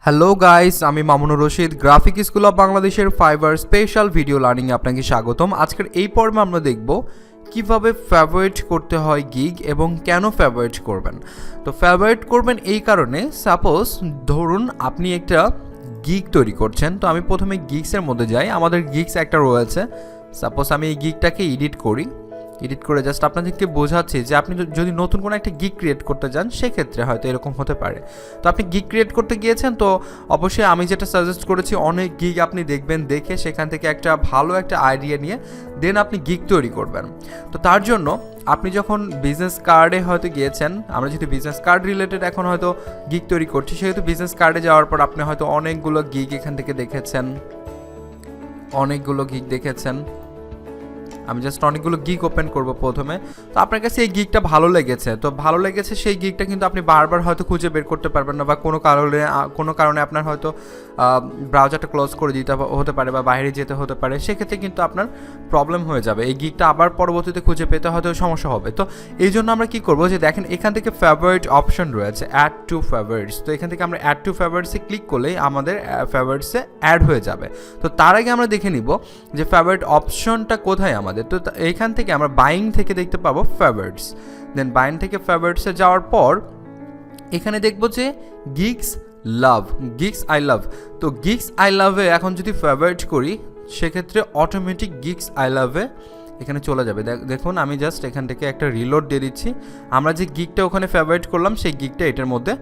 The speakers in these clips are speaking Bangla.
হ্যালো গাইস, আমি Mamunur Rashid, graphic school of বাংলাদেশের ফাইবার স্পেশাল ভিডিও লার্নিংয়ে আপনাকে স্বাগতম। আজকের এই পর্বে আমরা দেখব কিভাবে ফেভারিট করতে হয় গিগ এবং কেন ফেভারিট করবেন। তো ফেভারিট করবেন এই কারণে, সাপোজ ধরুন আপনি একটা গিগ তৈরি করছেন। তো আমি প্রথমে গিগসের মধ্যে যাই। আমাদের গিগস একটা রয়েছে। সাপোজ আমি এই গিগটাকে এডিট করে জাস্ট আপনাদেরকে বোঝাচ্ছি যে আপনি যদি নতুন কোনো একটা গিগ ক্রিয়েট করতে যান সেক্ষেত্রে হয়তো এরকম হতে পারে। তো আপনি গিগ ক্রিয়েট করতে গিয়েছেন, তো অবশ্যই আমি যেটা সাজেস্ট করেছি, অনেক গিগ আপনি দেখবেন, দেখে সেখান থেকে একটা ভালো একটা আইডিয়া নিয়ে দেন আপনি গিগ তৈরি করবেন। তো তার জন্য আপনি যখন বিজনেস কার্ডে হয়তো গিয়েছেন, আমরা যেহেতু বিজনেস কার্ড রিলেটেড এখন হয়তো গিগ তৈরি করছি, সেহেতু বিজনেস কার্ডে যাওয়ার পর আপনি হয়তো অনেকগুলো গিগ এখান থেকে দেখেছেন। আমি জাস্ট অনেকগুলো গিগ ওপেন করব প্রথমে। তো আপনার কাছে এই গিগটা ভালো লেগেছে, সেই গিগটা কিন্তু আপনি বারবার হয়তো খুঁজে বের করতে পারবেন না, বা কোনো কারণে আপনার হয়তো ব্রাউজারটা ক্লোজ করে দিতে হতে পারে বা বাইরে যেতে হতে পারে। সেক্ষেত্রে কিন্তু আপনার প্রবলেম হয়ে যাবে, এই গিগটা আবার পরবর্তীতে খুঁজে পেতে হয়তো সমস্যা হবে। তো এই জন্য আমরা কি করব, যে দেখেন এখান থেকে ফেভারিট অপশন রয়েছে, অ্যাড টু ফেভারিটস। তো এখান থেকে আমরা অ্যাড টু ফেভারিটসে ক্লিক করলেই আমাদের ফেভারিটসে অ্যাড হয়ে যাবে। তো তার আগে আমরা দেখে নিব যে ফেভারিট অপশনটা কোথায় আমাদের। তো এইখান থেকে আমরা বাইং থেকে দেখতে পাবো ফেভারিটস। দেন বাইং থেকে ফেভারিটসে যাওয়ার পর এখানে দেখবো যে গিগস আই লাভ। তো গিগস আই লাভে এখন যদি ফেভারিট করি সেক্ষেত্রে অটোমেটিক গিগস আই লাভে এখানে চলে যাবে। দেখুন আমি জাস্ট এখান থেকে একটা রিলোড দিয়ে দিচ্ছি। আমরা যে গিগটা ওখানে ফেভারিট করলাম সেই গিগটা এটার মধ্যে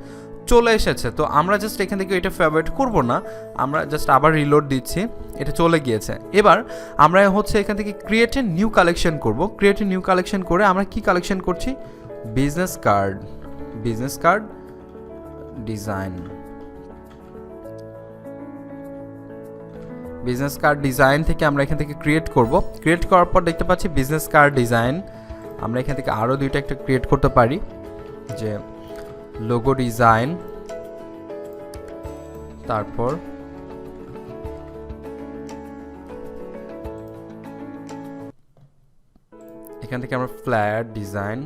চলে এসেছে। তো আমরা জাস্ট এখান থেকে এটা ফেভারিট করব না, আমরা জাস্ট আবার রিলোড দিচ্ছি, এটা চলে গিয়েছে। এবার আমরা হচ্ছে এখান থেকে ক্রিয়েট এ নিউ কালেকশন করব। ক্রিয়েট এ নিউ কালেকশন করে আমরা কি কালেকশন করছি, business card design. Business card design থেকে আমরা এখান থেকে ক্রিয়েট করব। ক্রিয়েট করার পর দেখতে পাচ্ছি বিজনেস কার্ড ডিজাইন। আমরা এখান থেকে আরও দুইটা একটা ক্রিয়েট করতে পারি, যে লোগো ডিজাইন, তারপর এখান থেকে আমরা ফ্ল্যাট ডিজাইন।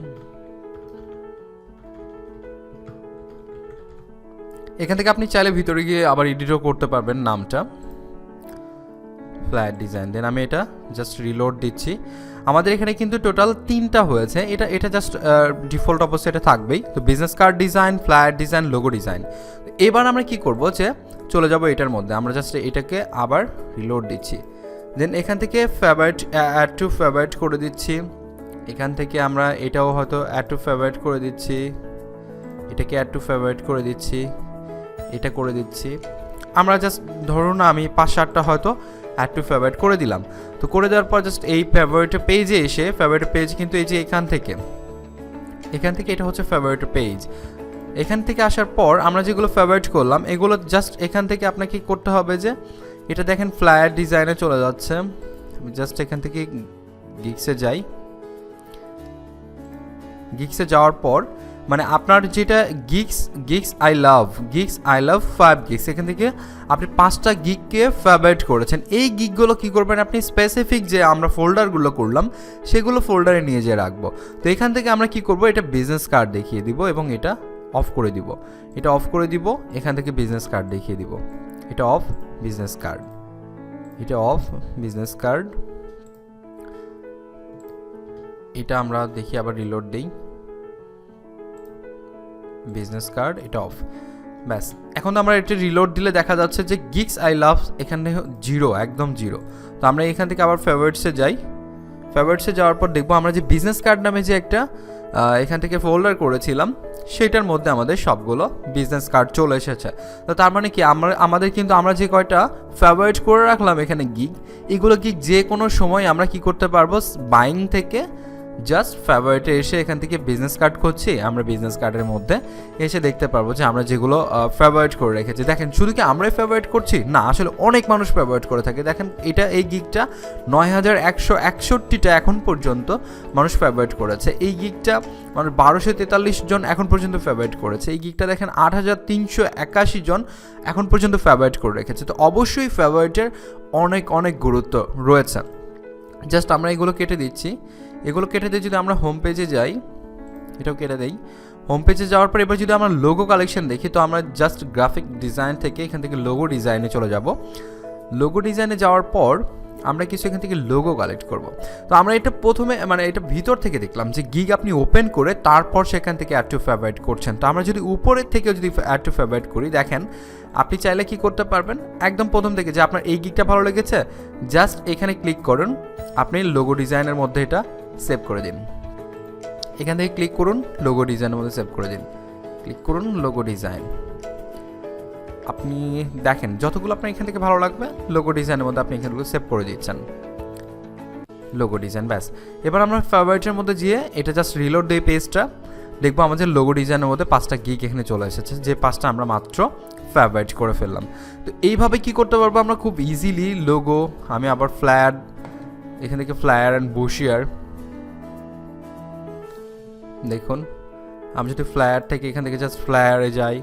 এখান থেকে আপনি চাইলে ভিতরে গিয়ে আবার এডিটও করতে পারবেন নামটা, ফ্ল্যাট ডিজাইন। দেন আমি এটা জাস্ট রিলোড দিচ্ছি। আমাদের এখানে কিন্তু টোটাল 3টা হয়েছে। এটা জাস্ট ডিফল্ট অবশ্যই এটা থাকবেই। তো business card design, flat design, logo design. এবার আমরা কি করব, যে চলে যাব এটার মধ্যে। আমরা জাস্ট এটাকে আবার রিলোড দিচ্ছি। দেন এখান থেকে ফেভারিট অ্যাড টু ফেভারিট করে দিচ্ছি। এখান থেকে আমরা এটাও হয়তো অ্যাড টু ফেভারিট করে দিচ্ছি, এটাকে অ্যাড টু ফেভারিট করে দিচ্ছি, এটা করে দিচ্ছি। আমরা জাস্ট ধরুন আমি 5-7টা হয়তো অ্যাড টু ফেভারিট করে দিলাম। তো করে দেওয়ার পর জাস্ট এই ফেভারিট পেজে এসে, ফেভারিট পেজ কিন্তু এই যে এখান থেকে এটা হচ্ছে ফেভারিট পেজ। এখান থেকে আসার পর আমরা যেগুলো ফেভারিট করলাম এগুলো জাস্ট এখান থেকে আপনাকে করতে হবে, যে এটা দেখেন ফ্ল্যাট ডিজাইনে চলে যাচ্ছে। আমি জাস্ট এখান থেকে গিগসে যাই। গিগসে যাওয়ার পর মানে আপনার যেটা গিগস আই লাভ 5 গিগস, এখান থেকে আপনি 5টা গিগকে ফেভারিট করেছেন। এই গিগগুলো কি করবেন, আপনি স্পেসিফিক যে আমরা ফোল্ডারগুলো করলাম সেগুলো ফোল্ডারে নিয়ে যেয়ে রাখবো। তো এখান থেকে আমরা কি করব, এটা বিজনেস কার্ড দেখিয়ে দিব এবং এটা অফ করে দিব। এখান থেকে বিজনেস কার্ড দেখিয়ে দিব। এটা অফ বিজনেস কার্ড। এটা আমরা দেখি, আবার রিলোড দেই, বিজনেস কার্ড, এটা অফ। ব্যাস, এখন তো আমরা এটা রিলোড দিলে দেখা যাচ্ছে যে গিগস আই লাভ এখানে একদম জিরো। তো আমরা এখান থেকে আবার ফেভারিটসে যাই। ফেভারিটসে যাওয়ার পর দেখবো আমরা যে বিজনেস কার্ড নামে যে একটা এখান থেকে ফোল্ডার করেছিলাম সেটার মধ্যে আমাদের সবগুলো বিজনেস কার্ড চলে এসেছে। তো তার মানে কি, আমরা যে কয়টা ফেভারিট করে রাখলাম এখানে এগুলো গিগ যে কোনো সময় আমরা কি করতে পারবো, বাইং থেকে জাস্ট ফেভারিটে এসে এখান থেকে বিজনেস কার্ড করছি। আমরা বিজনেস কার্ডের মধ্যে এসে দেখতে পারবো যে আমরা যেগুলো ফেভারিট করে রেখেছি। দেখেন শুধু কি আমরাই ফেভারিট করছি না, আসলে অনেক মানুষ ফেভারিট করে থাকে। দেখেন এই গিগটা 9161টা এখন পর্যন্ত মানুষ ফেভারিট করেছে। এই গিগটা মানে 1243 জন এখন পর্যন্ত ফেভারিট করেছে। এই গিগটা দেখেন 8381 জন এখন পর্যন্ত ফেভারিট করে রেখেছে। তো অবশ্যই ফেভারিটের অনেক গুরুত্ব রয়েছে। জাস্ট আমরা এগুলো কেটে দিচ্ছি। এগুলো কেটে দিয়ে যদি আমরা হোম পেজে যাই, এটাও কেটে দেই, হোম পেজে যাওয়ার পর এবার যদি আমরা লোগো কালেকশন দেখি, তো আমরা জাস্ট গ্রাফিক ডিজাইন থেকে এখান থেকে লোগো ডিজাইনে চলে যাব। লোগো ডিজাইনে যাওয়ার পর আমরা কিছু এখান থেকে লোগো কালেক্ট করব। তো আমরা এটা প্রথমে মানে এটা ভিতর থেকে দেখলাম যে গিগ আপনি ওপেন করে তারপর সেখান থেকে অ্যাড টু ফেভারিট করছেন। তো আমরা যদি উপরের থেকে যদি অ্যাড টু ফেভারিট করি, দেখেন আপনি চাইলে কি করতে পারবেন, একদম প্রথম থেকে যে আপনার এই গিগটা ভালো লেগেছে, জাস্ট এখানে ক্লিক করুন, আপনি লোগো ডিজাইনের মধ্যে এটা সেভ করে দিন। এখান থেকে ক্লিক করুন, লোগো ডিজাইনের মধ্যে সেভ করে দিন, ক্লিক করুন লোগো ডিজাইন। আপনি দেখেন যতগুলো আপনার এখান থেকে ভালো লাগবে লোগো ডিজাইনের মধ্যে আপনি এখানগুলো সেভ করে দিচ্ছেন, লোগো ডিজাইন ব্যাস। এবার আমরা ফেভারিটের মধ্যে গিয়ে এটা জাস্ট রিলোড দিয়ে পেজটা দেখবো আমাদের লোগো ডিজাইনের মধ্যে 5টা গিগ এখানে চলে এসেছে, যে 5টা আমরা মাত্র ফেভারিট করে ফেললাম। তো এইভাবে কি করতে পারবো আমরা খুব ইজিলি লোগো, আমি আবার ফ্ল্যাট এখান থেকে ফ্লায়ার অ্যান্ড বুশিয়ার, দেখুন আমি যদি ফ্লায়ার থেকে এখান থেকে জাস্ট ফ্লায়ারে যাই,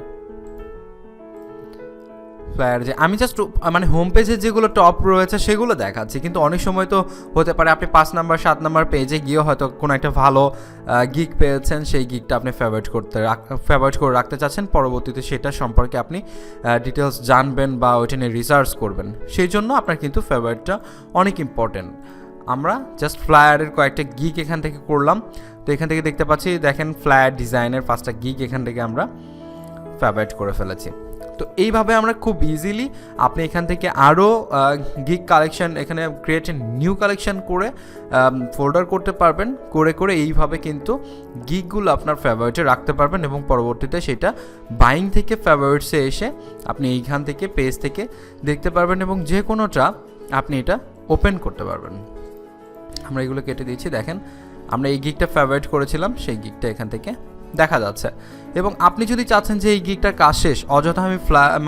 ফ্লায়ার যে আমি জাস্ট মানে হোম পেজে যেগুলো টপ রয়েছে সেগুলো দেখাচ্ছি, কিন্তু অনেক সময় তো হতে পারে আপনি 5 নাম্বার 7 নাম্বার পেজে গিয়ে হয়তো কোনো একটা ভালো গিগ পেয়েছেন, সেই গিগটা আপনি ফেভারিট করে রাখতে চাচ্ছেন, পরবর্তীতে সেটা সম্পর্কে আপনি ডিটেলস জানবেন বা ওইটা নিয়ে রিসার্চ করবেন, সেই জন্য আপনার কিন্তু ফেভারিটটা অনেক ইম্পর্টেন্ট। আমরা জাস্ট ফ্লায়ারের কয়েকটা গিগ এখান থেকে করলাম। তো এখান থেকে দেখতে পাচ্ছি দেখেন ফ্লায়ার ডিজাইনের 5টা গিগ এখান থেকে আমরা ফেভারিট করে ফেলেছি। তো এইভাবে আমরা খুব ইজিলি আপনি এখান থেকে আরও গিগ কালেকশন এখানে ক্রিয়েট নিউ কালেকশন করে ফোল্ডার করতে পারবেন, করে এইভাবে কিন্তু গিগগুলো আপনার ফেভারিটে রাখতে পারবেন এবং পরবর্তীতে সেটা বাইং থেকে ফেভারিটসে এসে আপনি এইখান থেকে পেজ থেকে দেখতে পারবেন এবং যে কোনোটা আপনি এটা ওপেন করতে পারবেন। আমরা এগুলো কেটে দিয়েছি, দেখেন আমরা এই গিগটা ফেভারিট করেছিলাম, সেই গিগটা এখান থেকে দেখা যাচ্ছে। এবং আপনি যদি চাচ্ছেন যে এই গিগটার কাজ শেষ, অযথা আমি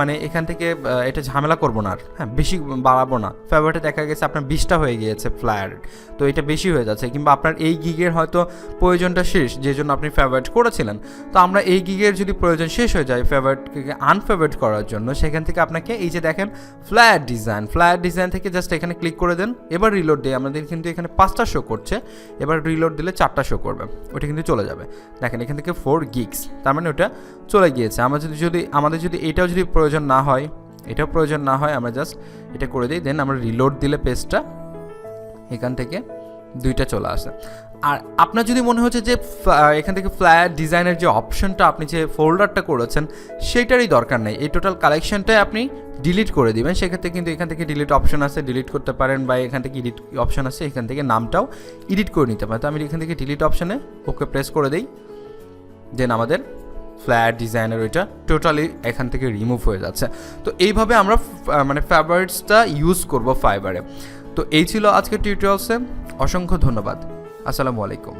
মানে এখান থেকে এটা ঝামেলা করবো না আর, হ্যাঁ বেশি বাড়াবো না, ফেভারিটে দেখা গেছে আপনার 20টা হয়ে গিয়েছে ফ্লায়ার, তো এটা বেশি হয়ে যাচ্ছে, কিংবা আপনার এই গিগের হয়তো প্রয়োজনটা শেষ যে জন্য আপনি ফেভারিট করেছিলেন, তো আমরা এই গিগের যদি প্রয়োজন শেষ হয়ে যায় ফেভারিটকে আনফেভারিট করার জন্য, সেখান থেকে আপনাকে এই যে দেখেন ফ্লায়ার ডিজাইন থেকে জাস্ট এখানে ক্লিক করে দেন। এবার রিলোড দিয়ে আমাদের কিন্তু এখানে 5টা শো করছে, এবার রিলোড দিলে 4টা শো করবে, ওটা কিন্তু চলে যাবে। দেখেন এখান থেকে 4 গিগস, তার মানে ওটা চলে গিয়েছে। আমাদের যদি এটাও যদি প্রয়োজন না হয়, আমরা জাস্ট এটা করে দিই, দেন আমরা রিলোড দিলে পেজটা এখান থেকে 2টা চলে আসে। আর আপনার যদি মনে হচ্ছে যে এখান থেকে ফ্লায়ার ডিজাইনের যে অপশনটা আপনি যে ফোল্ডারটা করেছেন সেটারই দরকার নেই, এই টোটাল কালেকশনটাই আপনি ডিলিট করে দিবেন, সেক্ষেত্রে কিন্তু এখান থেকে ডিলিট অপশন আছে, ডিলিট করতে পারেন, বা এখান থেকে এডিট অপশন আছে, এখান থেকে নামটাও এডিট করে নিতে পারেন। তো আমি এখান থেকে ডিলিট অপশনে ওকে প্রেস করে দিই, দেন আমাদের ফ্ল্যাট ডিজাইনের ওইটা টোটালি এখান থেকে রিমুভ হয়ে যাচ্ছে। তো এইভাবে আমরা মানে ফেভারিটসটা ইউজ করব ফাইবারে। তো এই ছিল আজকের টিউটোরিয়ালসে, অসংখ্য ধন্যবাদ, আসসালামু আলাইকুম।